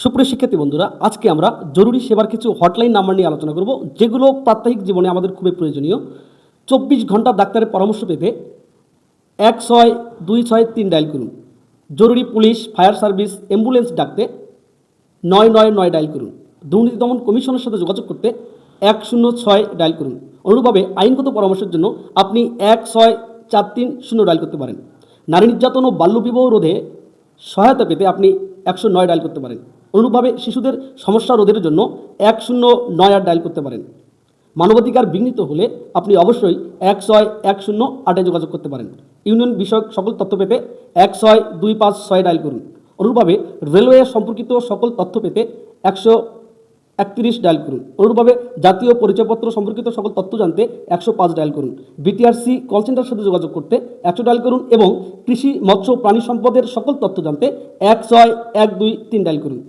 সুপ্রিয় শিক্ষার্থী বন্ধুরা, আজকে আমরা জরুরি সেবার কিছু হটলাইন নাম্বার নিয়ে আলোচনা করব, যেগুলো প্রাত্যহিক জীবনে আমাদের খুবই প্রয়োজনীয়। 24 ঘন্টা ডাক্তারের পরামর্শ পেতে 1626 ডায়াল করুন। জরুরি পুলিশ, ফায়ার সার্ভিস, অ্যাম্বুলেন্স ডাকতে 999 ডায়াল করুন। দুর্নীতি দমন কমিশনের সাথে যোগাযোগ করতে 106 ডায়াল করুন। অনুরূপভাবে আইনগত পরামর্শের জন্য আপনি 16430 ডায়াল করতে পারেন। নারী নির্যাতন ও বাল্যবিবাহ রোধে সহায়তা পেতে আপনি 109 ডায়াল করতে পারেন। অনুরূপভাবে শিশুদের সমস্যা রোধের জন্য 1098 ডায়াল করতে পারেন। মানবাধিকার বিঘ্নিত হলে আপনি অবশ্যই 1610 যোগাযোগ করতে পারেন। ইউনিয়ন বিষয়ক সকল তথ্য পেতে 16256 ডায়াল করুন। অনুরূপভাবে রেলওয়ে সম্পর্কিত সকল তথ্য পেতে 131 ডায়াল করুন। অনুরূপভাবে জাতীয় পরিচয়পত্র সম্পর্কিত সকল তথ্য জানতে 105 ডায়াল করুন। বিটিআরসি কল সেন্টারের সাথে যোগাযোগ করতে 100 ডায়াল করুন এবং কৃষি, মৎস্য, প্রাণী সম্পদের সকল তথ্য জানতে 16123 ডায়াল করুন।